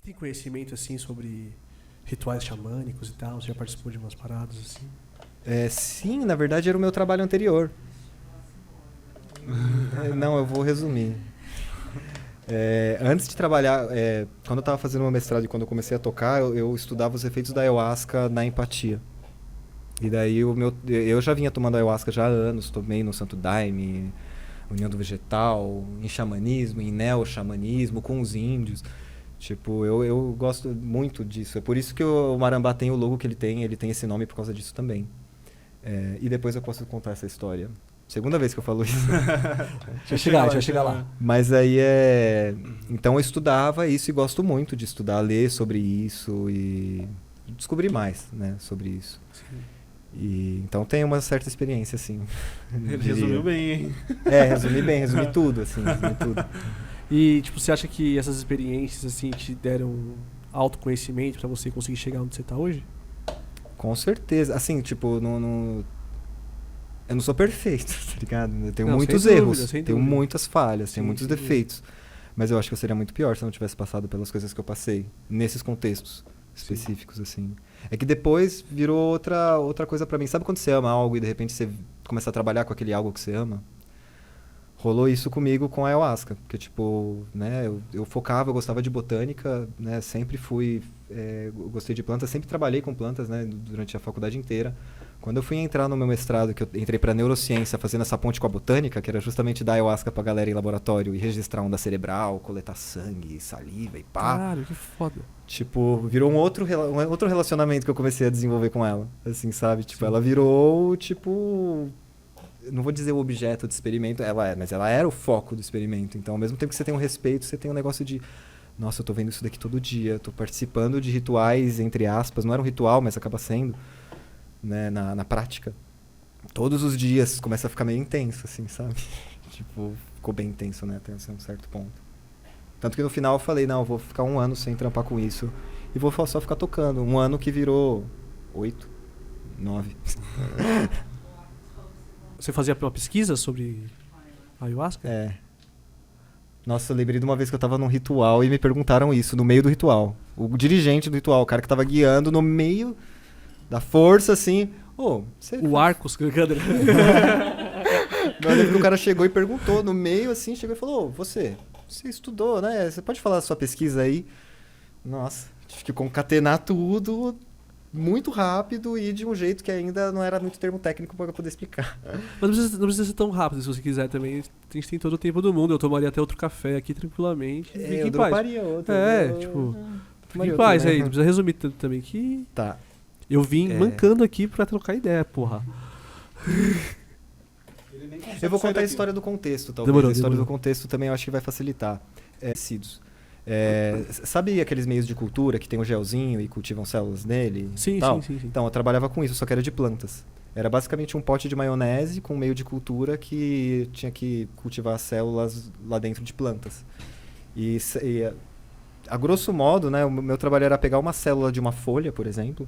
Tem conhecimento, assim, sobre rituais xamânicos e tal? Você já participou de umas paradas, assim? Sim, na verdade era o meu trabalho anterior. Não, eu vou resumir. Antes de trabalhar, quando eu estava fazendo meu mestrado e quando eu comecei a tocar, eu estudava os efeitos da ayahuasca na empatia. E daí eu já vinha tomando ayahuasca já há anos, tomei no Santo Daime, União do Vegetal, em xamanismo, em neo-xamanismo, com os índios. Tipo, eu gosto muito disso. É por isso que o Marambá tem o logo que ele tem esse nome por causa disso também. E depois eu posso contar essa história. Segunda vez que eu falo isso. A gente vai chegar lá. Mas aí Então eu estudava isso e gosto muito de estudar, ler sobre isso e descobrir mais, né, sobre isso. Sim. Então tem uma certa experiência, assim. Ele resumiu bem, hein? Resumi bem, resumi tudo, assim, resumi tudo. E, tipo, você acha que essas experiências, assim, te deram autoconhecimento pra você conseguir chegar onde você tá hoje? Com certeza. Assim, tipo, eu não sou perfeito, tá ligado? Eu tenho muitos erros, tenho muitas falhas, tenho muitos defeitos. Mas eu acho que eu seria muito pior se eu não tivesse passado pelas coisas que eu passei, nesses contextos específicos, assim. É que depois virou outra coisa pra mim. Sabe quando você ama algo e de repente você começa a trabalhar com aquele algo que você ama? Rolou isso comigo com a ayahuasca, porque, tipo, né, eu focava, eu gostava de botânica, né, sempre gostei de plantas, sempre trabalhei com plantas, né, durante a faculdade inteira. Quando eu fui entrar no meu mestrado, que eu entrei para neurociência, fazendo essa ponte com a botânica, que era justamente dar ayahuasca pra galera em laboratório e registrar onda cerebral, coletar sangue, saliva e pá. Caralho, que foda. Tipo, virou um outro relacionamento que eu comecei a desenvolver com ela, assim, sabe? Tipo, ela virou, tipo... Não vou dizer o objeto de experimento, mas ela era o foco do experimento. Então, ao mesmo tempo que você tem um respeito, você tem um negócio de... Nossa, eu tô vendo isso daqui todo dia, eu tô participando de rituais, entre aspas. Não era um ritual, mas acaba sendo, né, na prática. Todos os dias começa a ficar meio intenso, assim, sabe? Tipo, ficou bem intenso, né, até um certo ponto. Tanto que no final eu falei, não, eu vou ficar 1 ano sem trampar com isso. E vou só ficar tocando. 1 ano que virou 8, 9. Você fazia uma pesquisa sobre ayahuasca? Nossa, eu lembrei de uma vez que eu tava num ritual e me perguntaram isso, no meio do ritual. O dirigente do ritual, o cara que tava guiando no meio da força, assim... Arcos, cadê? Eu lembro que o cara chegou e perguntou, no meio, assim, chegou e falou, você estudou, né? Você pode falar da sua pesquisa aí? Nossa, tive que concatenar tudo... muito rápido e de um jeito que ainda não era muito termo técnico para poder explicar. Mas não precisa ser tão rápido, se você quiser também. A gente tem todo o tempo do mundo. Eu tomaria até outro café aqui tranquilamente. Eu droparia outro. Fica em paz aí. Não precisa resumir tanto também que... Tá. Eu vim mancando aqui pra trocar ideia, porra. Eu vou contar a história do contexto, talvez. A história do contexto também eu acho que vai facilitar. Tecidos. Sabe aqueles meios de cultura que tem o gelzinho e cultivam células nele? Sim. Então, eu trabalhava com isso, só que era de plantas. Era basicamente um pote de maionese com um meio de cultura que tinha que cultivar células lá dentro de plantas. E a grosso modo, né, o meu trabalho era pegar uma célula de uma folha, por exemplo,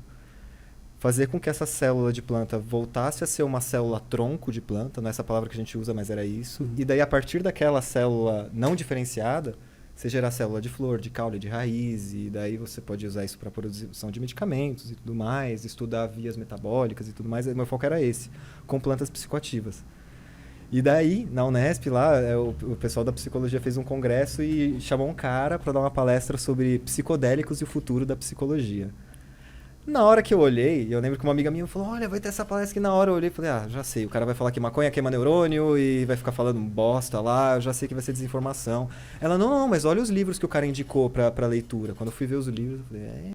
fazer com que essa célula de planta voltasse a ser uma célula tronco de planta, não é essa palavra que a gente usa, mas era isso. E daí, a partir daquela célula não diferenciada, você gerar célula de flor, de caule, de raiz, e daí você pode usar isso para produção de medicamentos e tudo mais, estudar vias metabólicas e tudo mais. Meu foco era esse, com plantas psicoativas. E daí, na Unesp, lá, o pessoal da psicologia fez um congresso e chamou um cara para dar uma palestra sobre psicodélicos e o futuro da psicologia. Na hora que eu olhei, eu lembro que uma amiga minha falou, olha, vai ter essa palestra aqui. Na hora eu olhei e falei, já sei, o cara vai falar que maconha queima neurônio e vai ficar falando bosta lá, eu já sei que vai ser desinformação. Ela, não, mas olha os livros que o cara indicou pra leitura. Quando eu fui ver os livros, eu falei,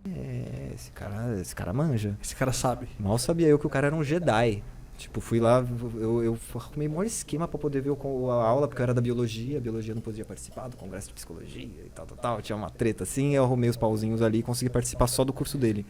esse cara manja. Esse cara sabe. Mal sabia eu que o cara era um Jedi. Tipo, fui lá, eu arrumei o maior esquema pra poder ver a aula, porque eu era da biologia, a biologia não podia participar do congresso de psicologia e tal. Tinha uma treta assim, eu arrumei os pauzinhos ali e consegui participar só do curso dele.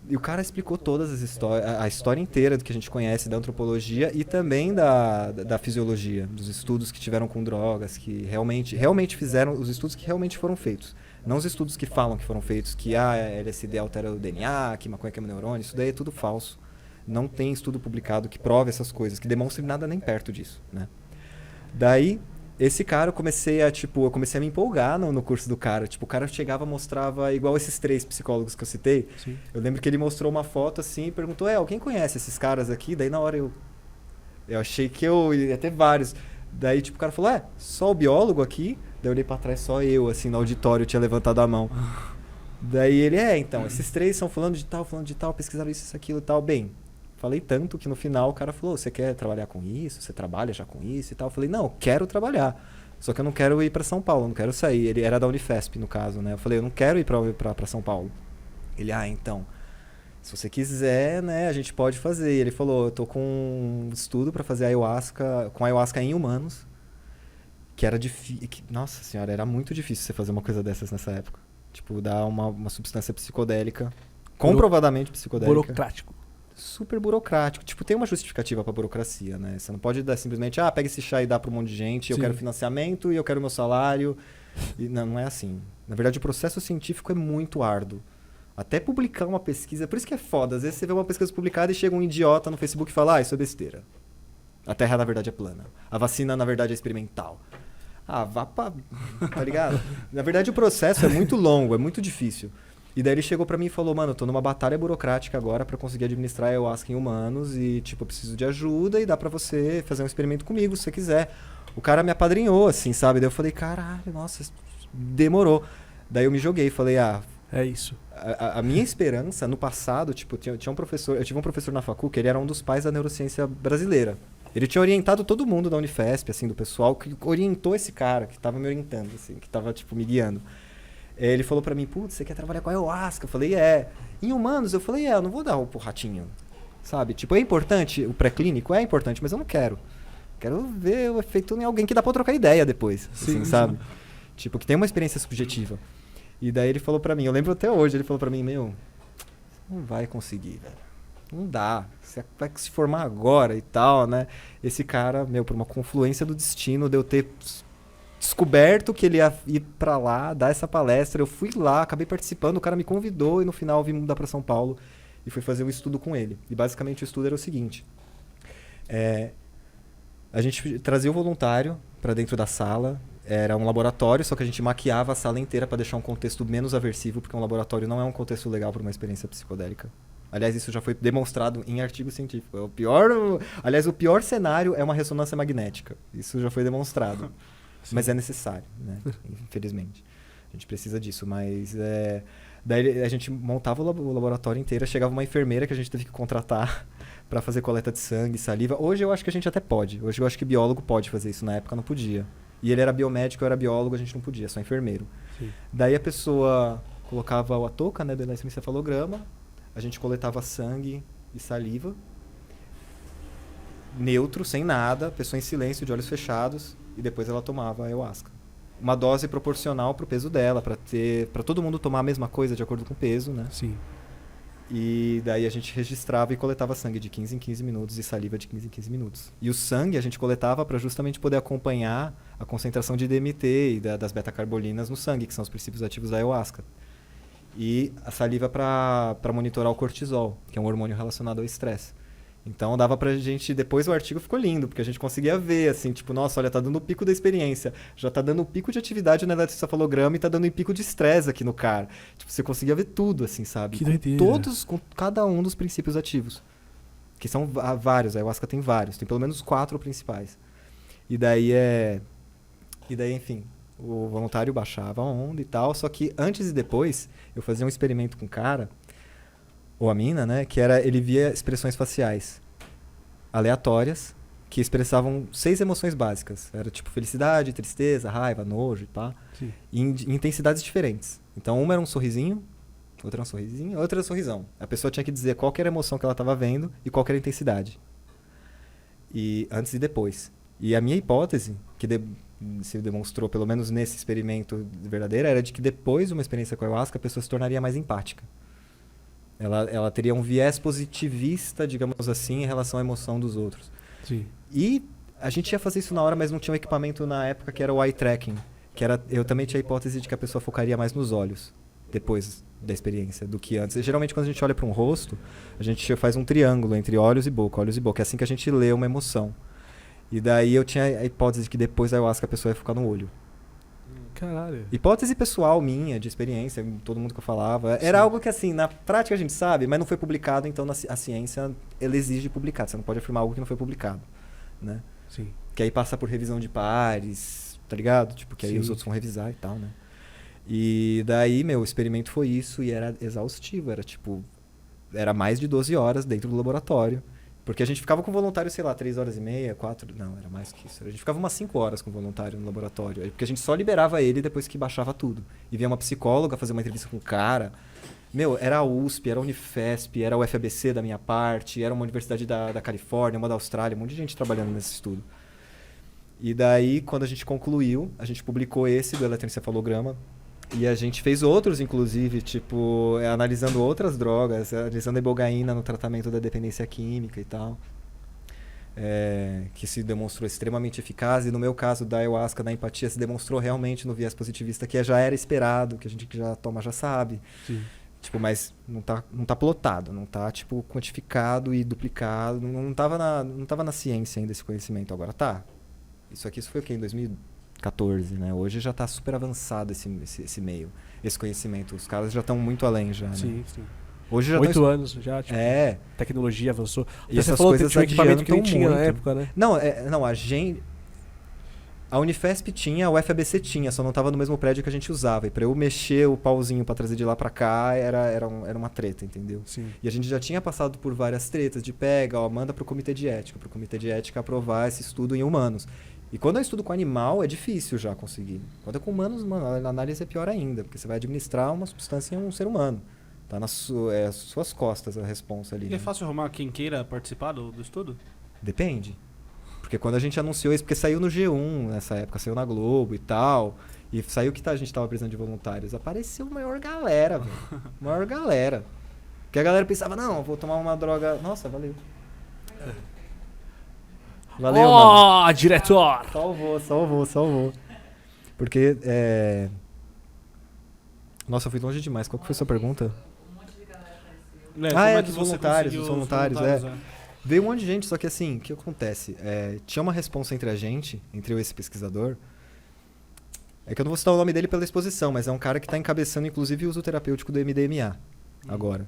E o cara explicou todas as histórias, a história inteira do que a gente conhece da antropologia e também da fisiologia, dos estudos que tiveram com drogas, que realmente fizeram, os estudos que realmente foram feitos. Não os estudos que falam que foram feitos, que LSD altera o DNA, que maconha queima neurônio, isso daí é tudo falso. Não tem estudo publicado que prove essas coisas, que demonstre nada nem perto disso, né? Daí, esse cara eu comecei a me empolgar no curso do cara. Tipo, o cara chegava, mostrava, igual esses 3 psicólogos que eu citei. Sim. Eu lembro que ele mostrou uma foto assim e perguntou, alguém conhece esses caras aqui? Daí na hora eu achei que eu ia ter vários. Daí, tipo, o cara falou, só o biólogo aqui? Daí eu olhei pra trás, só eu, assim, no auditório, eu tinha levantado a mão. Daí ele, então, esses 3 são falando de tal, pesquisaram isso, aquilo e tal. Bem, falei tanto que no final o cara falou, você quer trabalhar com isso? Você trabalha já com isso e tal? Eu falei, não, eu quero trabalhar. Só que eu não quero ir pra São Paulo, não quero sair. Ele era da Unifesp, no caso, né? Eu falei, eu não quero ir pra São Paulo. Ele, então, se você quiser, né, a gente pode fazer. E ele falou, eu tô com um estudo pra fazer ayahuasca em humanos, que era difícil. Nossa senhora, era muito difícil você fazer uma coisa dessas nessa época. Tipo, dar uma substância psicodélica, comprovadamente psicodélica. Burocrático. Super burocrático. Tipo, tem uma justificativa pra burocracia, né? Você não pode dar simplesmente, pega esse chá e dá pra um monte de gente, eu quero financiamento e eu quero meu salário. E não é assim. Na verdade, o processo científico é muito árduo. Até publicar uma pesquisa, por isso que é foda. Às vezes você vê uma pesquisa publicada e chega um idiota no Facebook e fala, isso é besteira. A Terra, na verdade, é plana. A vacina, na verdade, é experimental. Vá pra... Tá ligado? Na verdade, o processo é muito longo, é muito difícil. E daí ele chegou pra mim e falou, mano, eu tô numa batalha burocrática agora pra conseguir administrar a ayahuasca em humanos e, tipo, eu preciso de ajuda e dá pra você fazer um experimento comigo, se você quiser. O cara me apadrinhou, assim, sabe? Daí eu falei, caralho, nossa, demorou. Daí eu me joguei, falei, é isso. A minha esperança, no passado, tipo, tinha um professor, eu tive um professor na facu que ele era um dos pais da neurociência brasileira. Ele tinha orientado todo mundo da Unifesp, assim, do pessoal, que orientou esse cara, que tava me orientando, assim, que tava, tipo, me guiando. Ele falou pra mim, putz, você quer trabalhar com a ayahuasca? Eu falei, Em humanos? Eu falei, eu não vou dar o ratinho, sabe? Tipo, é importante, o pré-clínico é importante, mas eu não quero. Quero ver o efeito em alguém que dá pra trocar ideia depois, assim, sabe? Tipo, que tem uma experiência subjetiva. E daí ele falou pra mim, eu lembro até hoje, ele falou pra mim, você não vai conseguir, velho. Não dá. Você vai se formar agora e tal, né? Esse cara, por uma confluência do destino, de eu ter descoberto que ele ia ir pra lá, dar essa palestra. Eu fui lá, acabei participando, o cara me convidou e no final eu vim mudar pra São Paulo e fui fazer um estudo com ele. E basicamente o estudo era o seguinte. A gente trazia o voluntário pra dentro da sala. Era um laboratório, só que a gente maquiava a sala inteira pra deixar um contexto menos aversivo, porque um laboratório não é um contexto legal pra uma experiência psicodélica. Aliás, isso já foi demonstrado em artigo científico. O pior cenário é uma ressonância magnética. Isso já foi demonstrado. Mas é necessário, né? Infelizmente. A gente precisa disso, mas... Daí a gente montava o laboratório inteiro, chegava uma enfermeira que a gente teve que contratar para fazer coleta de sangue, saliva. Hoje eu acho que a gente até pode. Hoje eu acho que biólogo pode fazer isso. Na época não podia. E ele era biomédico, eu era biólogo, a gente não podia, só enfermeiro. Sim. Daí a pessoa colocava a touca, né, do eletroencefalograma, a gente coletava sangue e saliva, neutro, sem nada, pessoa em silêncio, de olhos fechados, e depois ela tomava a ayahuasca. Uma dose proporcional pro peso dela, para todo mundo tomar a mesma coisa de acordo com o peso, né? Sim. E daí a gente registrava e coletava sangue de 15 em 15 minutos e saliva de 15 em 15 minutos. E o sangue a gente coletava para justamente poder acompanhar a concentração de DMT e das beta-carbolinas no sangue, que são os princípios ativos da ayahuasca. E a saliva para monitorar o cortisol, que é um hormônio relacionado ao estresse. Então dava pra gente, depois o artigo ficou lindo, porque a gente conseguia ver, assim, tipo, nossa, olha, tá dando o pico da experiência, já tá dando o pico de atividade no eletroencefalograma e tá dando o pico de estresse aqui no cara. Tipo, você conseguia ver tudo, assim, sabe? Que doideira. Com cada um dos princípios ativos. Que são vários, a ayahuasca tem vários, tem pelo menos 4 principais. E daí, enfim, o voluntário baixava a onda e tal, só que antes e depois eu fazia um experimento com o cara, ou a mina, né, que era, ele via expressões faciais aleatórias que expressavam 6 emoções básicas. Era tipo felicidade, tristeza, raiva, nojo e pá. Sim. Em intensidades diferentes. Então uma era um sorrisinho, outra era um sorrisinho, outra era um sorrisão. A pessoa tinha que dizer qual que era a emoção que ela estava vendo e qual que era a intensidade. E antes e depois. E a minha hipótese, que se demonstrou pelo menos nesse experimento verdadeiro, era de que depois de uma experiência com a ayahuasca a pessoa se tornaria mais empática. Ela teria um viés positivista, digamos assim, em relação à emoção dos outros. Sim. E a gente ia fazer isso na hora, mas não tinha um equipamento na época que era o eye tracking. Eu também tinha a hipótese de que a pessoa focaria mais nos olhos, depois da experiência, do que antes. E, geralmente, quando a gente olha para um rosto, a gente faz um triângulo entre olhos e boca. É assim que a gente lê uma emoção. E daí eu tinha a hipótese de que depois da ayahuasca a pessoa ia ficar no olho. Caralho. Hipótese pessoal minha, de experiência, todo mundo que eu falava. Era algo que, assim, na prática a gente sabe, mas não foi publicado, então a ciência, ela exige publicar. Você não pode afirmar algo que não foi publicado, né? Sim. Que aí passa por revisão de pares, tá ligado? Tipo, que aí os outros vão revisar e tal, né? E daí, o experimento foi isso e era exaustivo. Era, tipo, era mais de 12 horas dentro do laboratório. Porque a gente ficava com o voluntário, sei lá, 3 horas e meia, 4... Não, era mais que isso. A gente ficava umas 5 horas com o voluntário no laboratório. Porque a gente só liberava ele depois que baixava tudo. E vinha uma psicóloga fazer uma entrevista com o cara. Era a USP, era a Unifesp, era o FABC da minha parte, era uma universidade da Califórnia, uma da Austrália, um monte de gente trabalhando nesse estudo. E daí, quando a gente concluiu, a gente publicou esse do eletroencefalograma. E a gente fez outros, inclusive, tipo, analisando outras drogas, analisando a ibogaína no tratamento da dependência química e tal. Que se demonstrou extremamente eficaz. E no meu caso, da ayahuasca, da empatia, se demonstrou realmente no viés positivista, que já era esperado, que a gente que já toma já sabe. Sim. Tipo, mas não tá plotado, não tá, tipo, quantificado e duplicado. Não tava na ciência ainda esse conhecimento. Agora tá. Isso foi o quê? Em 2014, né? Hoje já tá super avançado esse meio, esse conhecimento. Os caras já estão muito além já, né? Sim, sim. Hoje já 8 anos já, tipo, É. tecnologia avançou. E essas falou coisas que tinha um equipamento que nem adiantam tinha na muito. época, né? Não, a Unifesp tinha, a UFABC tinha, só não tava no mesmo prédio que a gente usava. E pra eu mexer o pauzinho pra trazer de lá pra cá, era uma treta, entendeu? Sim. E a gente já tinha passado por várias tretas de manda pro comitê de ética aprovar esse estudo em humanos. E quando é estudo com animal, é difícil já conseguir. Quando é com humanos, mano, a análise é pior ainda, porque você vai administrar uma substância em um ser humano. Tá nas suas costas a responsa ali. E né? é fácil arrumar quem queira participar do estudo? Depende. Porque quando a gente anunciou isso, porque saiu no G1 nessa época, saiu na Globo e tal, e saiu que a gente tava precisando de voluntários, apareceu maior galera, velho. Maior galera. Porque a galera pensava, não, vou tomar uma droga... Nossa, valeu. Valeu, mano. Diretor! Salvou. Porque, Nossa, eu fui longe demais. Qual que foi a sua pergunta? Dos voluntários, Veio um monte de gente, só que assim, o que acontece? Tinha uma responsa entre a gente, entre eu e esse pesquisador, que eu não vou citar o nome dele pela exposição, mas é um cara que está encabeçando, inclusive, o uso terapêutico do MDMA, agora.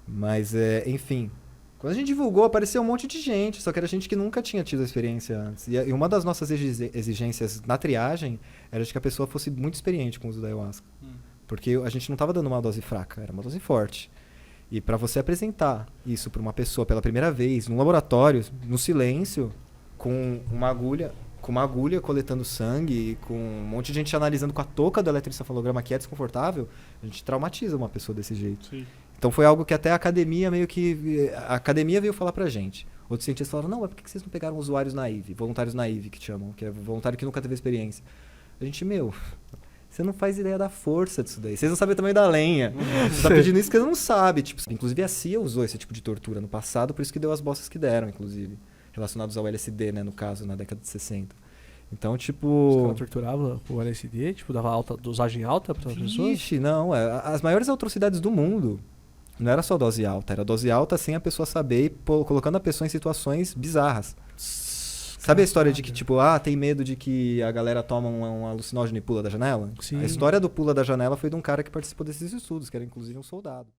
Mas, enfim, quando a gente divulgou, apareceu um monte de gente, só que era gente que nunca tinha tido a experiência antes. E uma das nossas exigências na triagem era de que a pessoa fosse muito experiente com o uso da ayahuasca. Porque a gente não estava dando uma dose fraca, era uma dose forte. E para você apresentar isso para uma pessoa pela primeira vez, num laboratório, no silêncio, com uma agulha coletando sangue, com um monte de gente analisando com a touca do eletroencefalograma, que é desconfortável, a gente traumatiza uma pessoa desse jeito. Sim. Então foi algo que até a academia a academia veio falar pra gente. Outros cientistas falaram, não, por que vocês não pegaram usuários naive, voluntários naive, que chamam, que é voluntário que nunca teve experiência? A gente, você não faz ideia da força disso daí. Vocês não sabem o tamanho da lenha. Você tá pedindo isso que você não sabe. Tipo, inclusive a CIA usou esse tipo de tortura no passado, por isso que deu as bostas que deram, inclusive. Relacionados ao LSD, né, no caso, na década de 60. Então, tipo... Os caras torturavam o LSD, tipo, dava dosagem alta para as pessoas? Ixi, não. As maiores atrocidades do mundo não era só dose alta. Era dose alta sem a pessoa saber e colocando a pessoa em situações bizarras. Sabe a história de que, tipo, tem medo de que a galera toma um alucinógeno e pula da janela? Sim. A história do pula da janela foi de um cara que participou desses estudos, que era inclusive um soldado.